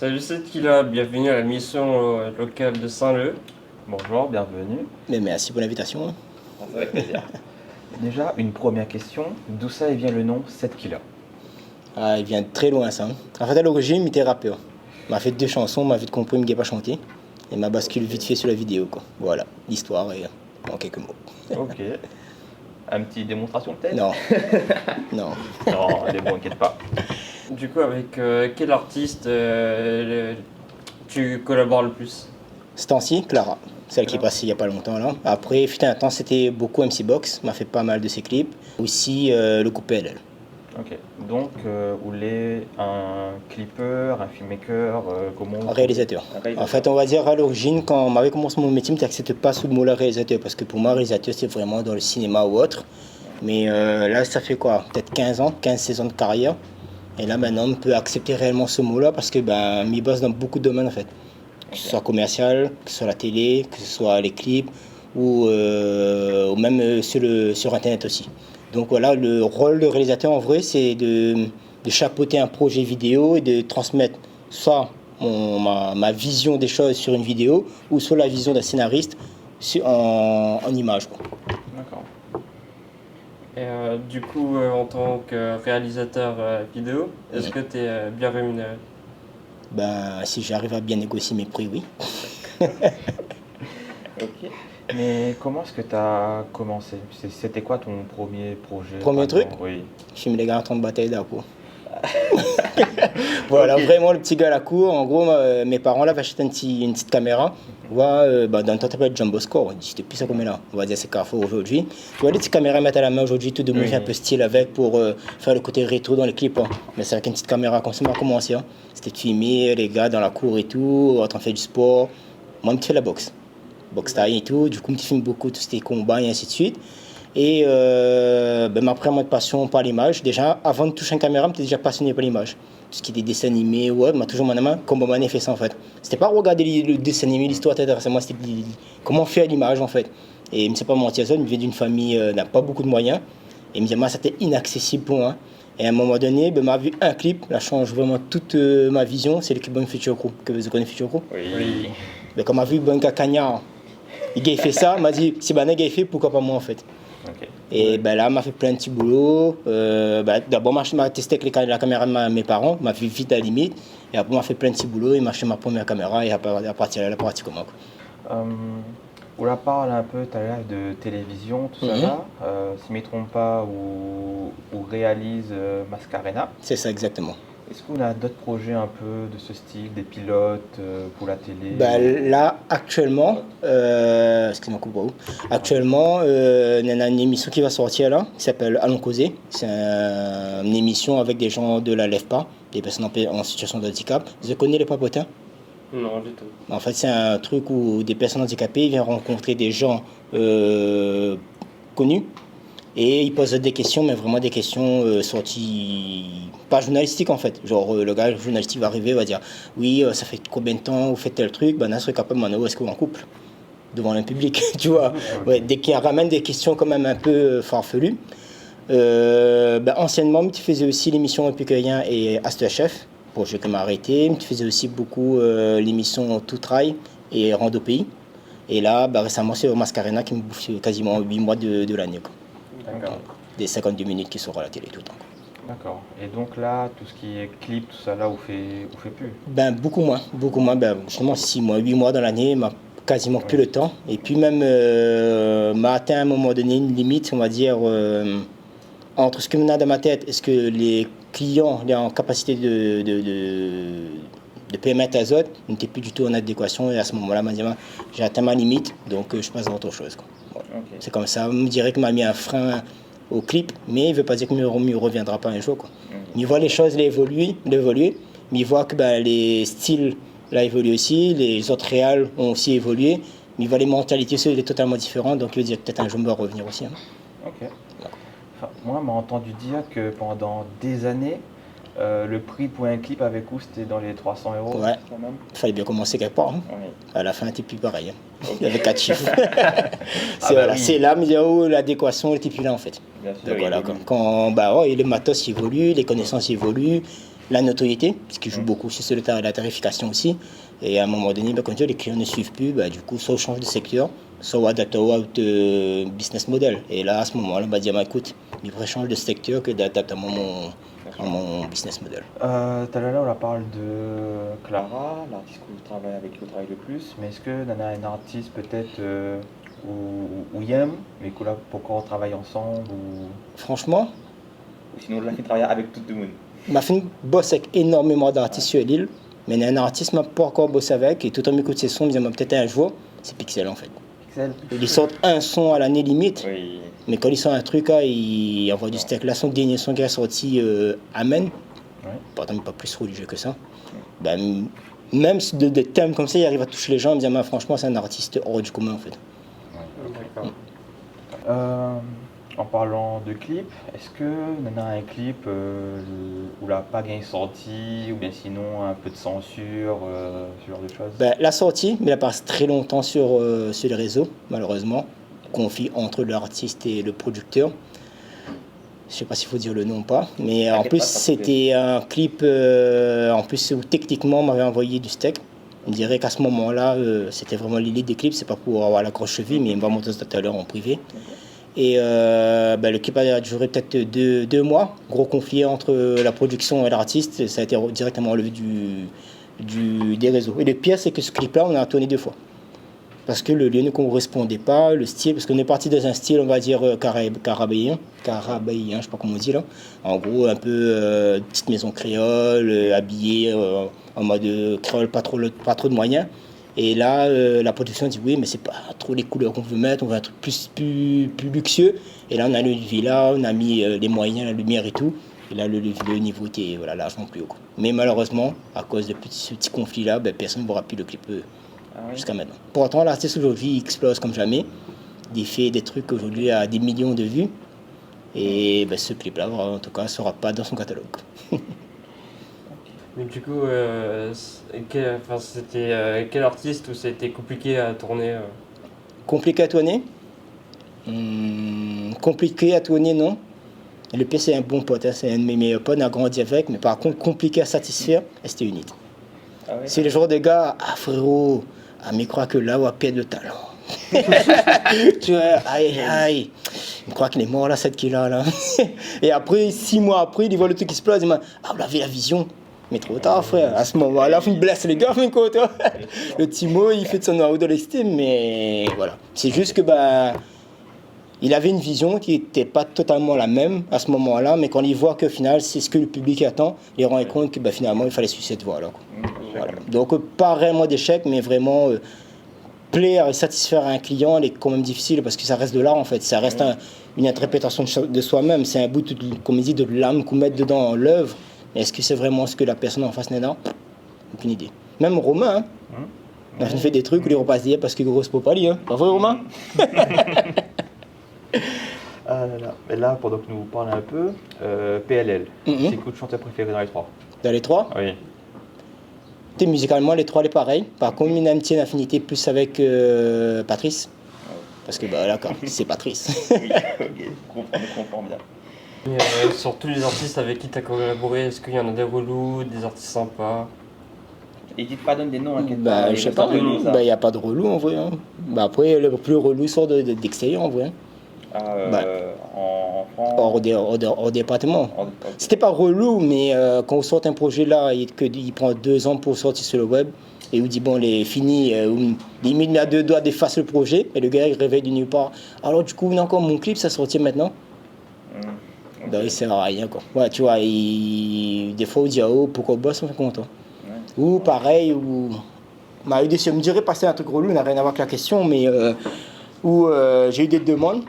Salut, c'est Kila, bienvenue à la mission locale de Saint-Leu. Bonjour, bienvenue. Mais merci pour l'invitation. C'est avec plaisir. Déjà, une première question. D'où ça vient le nom 7 Killa? Ah, il vient de très loin ça. En fait, à l'origine, il était rappeur. Il m'a fait deux chansons, m'a vite compris, il m'a pas chanté. Et m'a basculé vite fait sur la vidéo, quoi. Voilà, l'histoire est en quelques mots. Ok. Un petit démonstration peut-être? Non, non. Non, elle est bon, inquiète pas. Du coup, avec quel artiste tu collabores le plus? Ce temps-ci, Clara, celle qui est passée il n'y a pas longtemps là. Après, fut un temps, c'était beaucoup MC Box, m'a fait pas mal de ses clips. Aussi le groupe PLL. Ok. Donc, vous voulez un clipper, un filmmaker, comment? Un réalisateur. Un réalisateur. En fait, on va dire à l'origine, quand on m'avait commencé mon métier, je n'acceptais pas sous le mot là réalisateur, parce que pour moi, réalisateur, c'est vraiment dans le cinéma ou autre. Mais là, ça fait quoi? Peut-être 15 ans, 15-16 ans de carrière. Et là, maintenant, on peut accepter réellement ce mot-là, parce que ben, m'y bosse dans beaucoup de domaines, en fait. Que ce soit commercial, que ce soit la télé, que ce soit les clips, ou même sur Internet aussi. Donc voilà, le rôle de réalisateur, en vrai, c'est de chapeauter un projet vidéo et de transmettre soit ma vision des choses sur une vidéo ou soit la vision d'un scénariste en image, quoi. D'accord. Et du coup, en tant que réalisateur vidéo, est-ce que tu es bien rémunéré? Ben, si j'arrive à bien négocier mes prix, oui. Ok. Mais comment est-ce que tu as commencé? C'était quoi ton premier projet? Premier truc? Oui. Je filme les gars en train de batailler d'accord. Voilà, Ok. vraiment le petit gars à la cour. En gros, mes parents là avaient acheté une petite caméra. Dans le temps, t'appelles Jumbo Score. C'était plus ça comme là. On va dire c'est Carrefour aujourd'hui. Tu vois, les petites caméras mettre à la main aujourd'hui, tout de monde Oui. fait un peu style avec pour faire le côté rétro dans les clips, hein. Mais c'est avec une petite caméra comme ça, on a commencé, hein. C'était de filmer les gars dans la cour et tout, en train de faire du sport. Moi, je fais la boxe. Boxe taille et tout. Du coup, je filme beaucoup tous ces combats et ainsi de suite. Et ma première passion par l'image, déjà, avant de toucher une caméra, j'étais déjà passionné par l'image. Tout ce qui était dessin animé, ouais, m'a toujours mon main comme on fait ça en fait. C'était pas regarder le dessin animé, l'histoire, etc. Moi, c'était comment faire l'image en fait. Et je ne sais pas mentir, ça, je viens d'une famille n'a pas beaucoup de moyens. Et il me disait, moi, c'était inaccessible pour moi. Et à un moment donné, m'a vu un clip, là change vraiment toute ma vision. C'est le clip Bon Future Crew, que vous connaissez Future Crew. Oui. Mais quand m'a vu Bon Cagnard, il a fait ça, m'a dit, si Banek a fait, pourquoi pas moi en fait. Ok. Et ben là, m'a fait plein de petits boulots. D'abord, m'a testé avec la caméra de mes parents, m'a vu vite à la limite. Et après, m'a fait plein de petits boulots et m'a acheté ma première caméra. Et à partir de là, la partie comment, quoi. On la parle un peu tout à l'heure de télévision, tout ça là. Si je ne me trompe pas, ou réalise Mascarena. C'est ça exactement. Est-ce qu'on a d'autres projets un peu de ce style, des pilotes pour la télé? Là, actuellement, excusez-moi, coupe actuellement, il y a une émission qui va sortir là, qui s'appelle Allons causer. C'est une émission avec des gens de la LEFPA, des personnes en situation de handicap. Vous connaissez les papotins? Non, du tout. En fait, c'est un truc où des personnes handicapées viennent rencontrer des gens connus et ils posent des questions, mais vraiment des questions sorties, pas journalistiques en fait. Genre, le gars journalistique va arriver, va dire oui, ça fait combien de temps vous faites tel truc? Ben, là, serait capable maintenant, est-ce que vous en couple devant un public, tu vois? Ouais, dès qu'il ramène des questions quand même un peu farfelues. Anciennement, tu faisais aussi l'émission Épicurien et Chef pour jeu qui m'a arrêté. Tu faisais aussi beaucoup l'émission Tout Trail et Rando Pays. Et là, récemment, c'est Mascarena qui me bouffe quasiment 8 mois de l'année, quoi. D'accord. Des 52 minutes qui sont à la télé tout le temps, quoi. D'accord. Et donc là, tout ce qui est clip, tout ça là, vous fait plus? Beaucoup moins. Beaucoup moins. Justement, 6 mois, 8 mois dans l'année, m'a quasiment plus le temps. Et puis même, m'a atteint à un moment donné une limite, on va dire, entre ce que on a dans ma tête, est-ce que les clients sont en capacité de permettre à autres n'étaient plus du tout en adéquation. Et à ce moment-là, j'ai atteint ma limite, donc je passe à autre chose, quoi. Voilà. Ok. C'est comme ça. On me dirait qu'il m'a mis un frein au clip, mais il ne veut pas dire qu'il ne reviendra pas un jour, quoi. Il voit les choses évoluer, mais il voit que les styles là, évoluent aussi, les autres réals ont aussi évolué, mais il voit les mentalités aussi totalement différentes, donc il veut dire que peut-être un jour on va revenir aussi, hein. Ok. Enfin, moi, on m'a entendu dire que pendant des années, le prix pour un clip avec vous, c'était dans les 300 euros. Ouais. Quand même. Il fallait bien commencer quelque part, hein. Oui. À la fin, c'était plus pareil, hein. Il y avait 4 chiffres. Oui. C'est là, mais l'adéquation n'était plus là en fait. Bien sûr. Donc il voilà, évolue. quand et le matos évolue, les connaissances évoluent, la notoriété, ce qui joue beaucoup aussi sur la tarification aussi. Et à un moment donné, quand les clients ne suivent plus, du coup, soit on change de secteur, soit on adapte au business model. Et là, à ce moment-là, on va dire, écoute, il faudrait changer de secteur que d'adapter à mon business model. Tout à l'heure, on parle de Clara, l'artiste que vous travaillez avec qui vous travaillez le plus. Mais est-ce que Nana a un artiste peut-être où il aime, mais que là, pourquoi on travaille ensemble Franchement, ou sinon, là, qui travaille avec tout le monde. Ma fille bosse avec énormément d'artistes sur l'île, mais il y a un artiste que je n'ai pas encore bossé avec, et tout en m'écoute ses sons, il me dit peut-être un jour, c'est Pixel en fait. Pixel. Ils sortent un son à l'année limite, Oui. mais quand ils sortent un truc, ils envoient du steak. Là, son dernier son qui est sorti, Amen, pourtant pas plus religieux que ça. Même des thèmes comme ça, il arrive à toucher les gens, il me dit franchement, c'est un artiste hors du commun en fait. D'accord. En parlant de clip, est-ce que Nana a un clip où la PAG est sorti, ou bien sinon un peu de censure, ce genre de choses? La sortie, mais elle passe très longtemps sur les réseaux, malheureusement. Conflit entre l'artiste et le producteur. Je ne sais pas s'il faut dire le nom ou pas, mais en plus c'était un clip en plus où techniquement on m'avait envoyé du steak. On dirait qu'à ce moment-là, c'était vraiment l'élite des clips, c'est pas pour avoir la grosse cheville, mais on va monter ça tout à l'heure en privé. Et le clip a duré peut-être 2 mois. Gros conflit entre la production et l'artiste. Ça a été directement enlevé des réseaux. Et le pire, c'est que ce clip-là, on a tourné 2 fois. Parce que le lieu ne correspondait pas, le style, parce qu'on est parti dans un style, on va dire, carabéen, je sais pas comment on dit là. En gros, un peu petite maison créole, habillée en mode créole, pas trop de moyens. Et là, la production dit oui, mais c'est pas trop les couleurs qu'on veut mettre, on veut un truc plus luxueux. Et là, on a le villa, on a mis les moyens, la lumière et tout. Et là, le niveau était largement plus haut. Mais malheureusement, à cause de ce petit conflit-là, personne ne verra plus le clip jusqu'à maintenant. Pourtant, l'artiste aujourd'hui explose comme jamais. Il fait des trucs aujourd'hui à des millions de vues. Et ce clip-là, en tout cas, ne sera pas dans son catalogue. Mais du coup, c'était quel artiste où c'était compliqué à tourner Compliqué à tourner Compliqué à tourner, non. Le pire, c'est un bon pote, c'est un de mes meilleurs potes, on a grandi avec, mais par contre, compliqué à satisfaire, c'était Unit. Ah oui, c'est le genre de gars, frérot, mais croit que là, on va perdre le talent. Tu vois, aïe, il croit qu'il est mort là, cette qu'il-là. Là. Et après, 6 mois après, il voit le truc qui se place, il dit, vous avez la vision. Mais trop tard, frère. À ce moment-là, il blesse les gars, le Timo, il fait de son haut de l'estime, mais voilà. C'est juste que, il avait une vision qui n'était pas totalement la même à ce moment-là, mais quand il voit qu'au final, c'est ce que le public attend, il rend compte que finalement, il fallait suivre cette voie-là. Voilà. Donc, pas vraiment d'échec, mais vraiment plaire et satisfaire un client, elle est quand même difficile parce que ça reste de l'art en fait. Ça reste une interprétation de soi-même. C'est un bout, comme dit, de l'âme qu'on met dedans l'œuvre. Est-ce que c'est vraiment ce que la personne en face n'est là? Aucune idée. Même Romain, il a fait des trucs où il repasse dire parce que gros, c'est pas lui. Pas vrai, Romain? Et là, pendant que nous parlons un peu, PLL, c'est quoi le chanteur préféré dans les 3? Dans les 3? Oui. Musicalement, les 3, les pareils. Par contre, une amitié, une affinité plus avec Patrice. Parce que là, c'est Patrice. Oui, ok, je comprends bien. Et, sur tous les artistes avec qui tu as collaboré, est-ce qu'il y en a des relous, des artistes sympas? N'hésite pas à donner des noms. Je sais pas, il n'y a pas de relou en vrai. Après, le plus relou sort d'extérieur en vrai. En France, hors département. C'était pas relou, mais quand on sort un projet là et qu'il prend 2 ans pour sortir sur le web, et on dit bon, il est fini, limite met à 2 doigts d'effacer le projet, et le gars il réveille de nulle part. Alors du coup, on a encore mon clip, ça sortit maintenant. Okay. Il sert à rien quoi. Ouais, tu vois, des fois on dit pourquoi on bosse, on est content. Ouais. Ou pareil, je me dirais passer un truc relou, n'a rien à voir avec la question, mais où j'ai eu des demandes.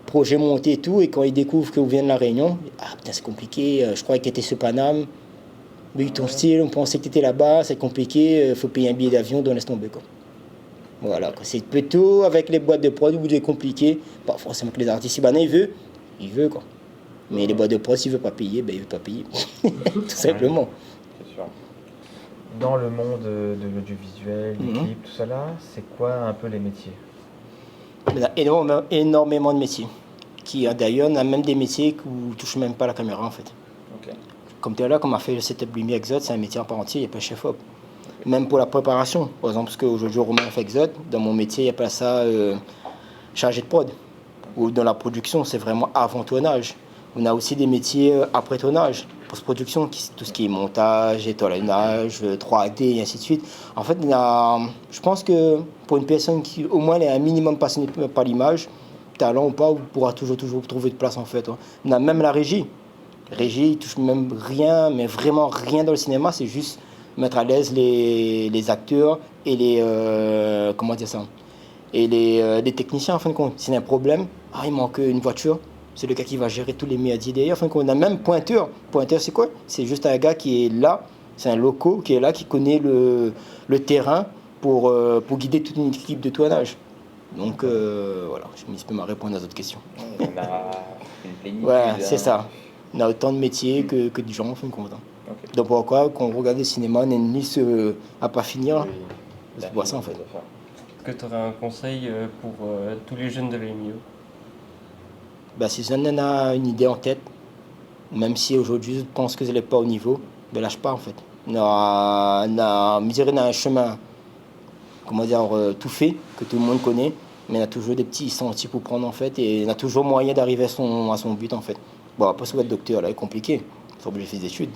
Projet monté et tout, et quand ils découvrent que vous venez de la Réunion, putain c'est compliqué, je croyais que tu étais sur Paname, mais ton style, on pensait que tu étais là-bas, c'est compliqué, il faut payer un billet d'avion, donc laisse tomber quoi. Voilà, quoi. C'est plutôt avec les boîtes de prod où c'est compliqué, pas forcément que les artistes, il veut quoi. Mais les boîtes de prod, s'il veut pas payer, il veut pas payer, tout simplement. C'est sûr. Dans le monde de l'audiovisuel, des clips, tout ça là, c'est quoi un peu les métiers? Il y a énormément de métiers. D'ailleurs, on a même des métiers où on ne touche même pas la caméra en fait. Okay. comme tu es là, comme a fait le setup lumière Exode, c'est un métier en part entier, il n'y a pas de chef-op. Même pour la préparation, par exemple, parce qu'aujourd'hui, Romain fait Exode, dans mon métier, il n'y a pas ça chargé de prod. Ou dans la production, c'est vraiment avant tournage. On a aussi des métiers après tournage, post-production, tout ce qui est montage, étalonnage, 3D et ainsi de suite. En fait, je pense que pour une personne qui au moins est un minimum passionnée par l'image, talent ou pas, on pourra toujours trouver de place en fait. On a même la régie. Régie, il touche même rien, mais vraiment rien dans le cinéma, c'est juste mettre à l'aise les acteurs et comment dire ça, et les techniciens en fin de compte. S'il y a un problème, il manque une voiture, c'est le gars qui va gérer tous les médias derrière. En fin de compte, on a même pointeur. Pointeur, c'est quoi? C'est juste un gars qui est là, c'est un loco qui est là, qui connaît le terrain pour guider toute une équipe de tournage. Donc voilà, je me ma réponse à d'autres questions. On a une plénitude. Ouais, c'est ça. On a autant de métiers que de gens en fin de compte. Okay. Donc pourquoi, quand on regarde le cinéma, on a une liste à pas finir. Oui, C'est pour ça en fait. Est-ce que tu aurais un conseil pour tous les jeunes de l'AMIO? Si on en a une idée en tête, même si aujourd'hui je pense que je n'est pas au niveau, lâche pas en fait. On a un chemin, comment dire, tout fait, que tout le monde connaît, mais on a toujours des petits sentiers pour prendre en fait, et on a toujours moyen d'arriver à son but en fait. Bon, après, ça va être docteur, là, c'est compliqué. Il faut que je fasse des études.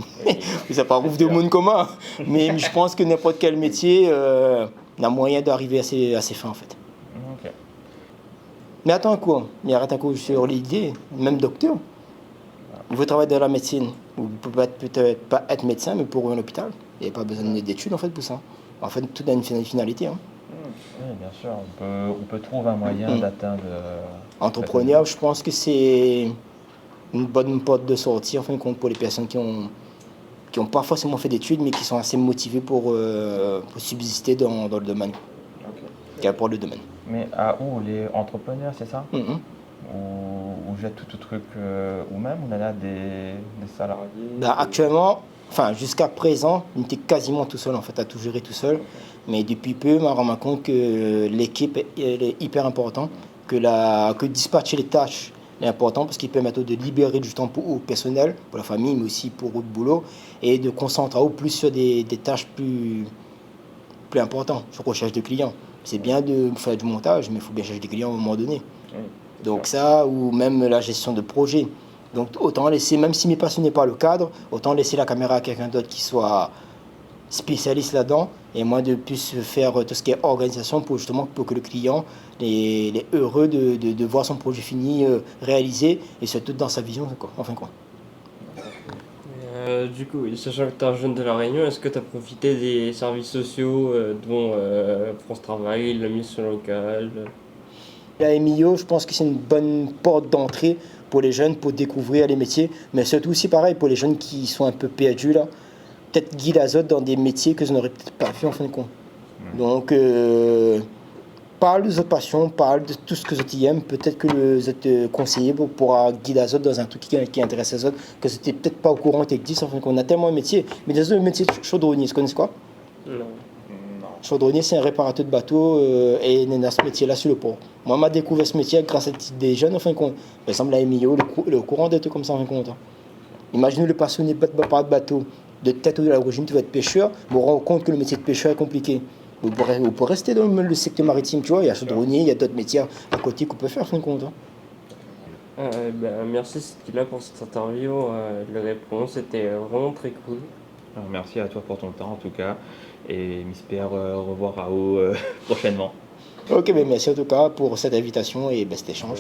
Ça pas ouf de monde commun. Mais je pense que n'importe quel métier, on a moyen d'arriver à ses fins en fait. Okay. Mais attends un coup, mais arrête un coup sur l'idée, même docteur. Vous travaillez dans la médecine, vous ne pouvez peut-être pas être médecin, mais pour un hôpital, il n'y a pas besoin d'études en fait pour ça. En fait, tout a une finalité. Hein. Oui, bien sûr, on peut trouver un moyen d'atteindre. Entrepreneur, je pense que c'est une bonne porte de sortie en fin de compte pour les personnes qui ont pas forcément fait d'études, mais qui sont assez motivées pour subsister dans le domaine. Qui apportent le domaine. Mais à où les entrepreneurs, c'est ça? Ou jette tout truc, ou même on en a des salariés? Actuellement, jusqu'à présent, on était quasiment tout seul en fait, à tout gérer tout seul. Mais depuis peu, je me rends compte que l'équipe est hyper importante, que dispatcher les tâches est important parce qu'il permet de libérer du temps au personnel, pour la famille, mais aussi pour le boulot, et de concentrer plus sur des tâches plus importantes, sur recherche de clients. C'est bien de faire du montage, mais il faut bien chercher des clients à un moment donné. Oui, donc ça, ou même la gestion de projet. Donc autant laisser, même si mes passionné par le cadre, autant laisser la caméra à quelqu'un d'autre qui soit spécialiste là-dedans, et moi de plus faire tout ce qui est organisation pour que le client est heureux de voir son projet fini, réalisé, et surtout dans sa vision, quoi, enfin quoi. Du coup, sachant que tu es un jeune de La Réunion, est-ce que tu as profité des services sociaux dont France Travail, la mission locale? La MIO, je pense que c'est une bonne porte d'entrée pour les jeunes, pour découvrir les métiers, mais surtout aussi pareil pour les jeunes qui sont un peu perdus là. Peut-être guider l'azote dans des métiers que je n'aurais peut-être pas vu en fin de compte. Donc, parle de votre passion, parle de tout ce que vous aimez. Peut-être que vous êtes conseiller pour guider l'azote dans un truc qui intéresse les autres, que vous n'êtes peut-être pas au courant que existe. En fin de compte, on a tellement de métiers. Mais désolé, le métier de chaudronnier, vous connaissez quoi? Non. Chaudronnier, c'est un réparateur de bateaux et on a ce métier-là sur le port. Moi, je découvert ce métier grâce à des jeunes en fin de compte. Par exemple, la MIO, le courant des trucs comme ça en fin de compte. Imaginez le passionné par de bateau. De tête ou de l'origine, tu vas être pêcheur, vous vous rendez compte que le métier de pêcheur est compliqué. Vous pourrez rester dans le secteur maritime, tu vois, il y a chaudronnier, il y a d'autres métiers à côté qu'on peut faire, en fin de compte. Merci Skilla pour cette interview, les réponses étaient vraiment très cool. Alors, merci à toi pour ton temps en tout cas, et j'espère revoir Rao prochainement. Ok, merci en tout cas pour cette invitation et cet échange.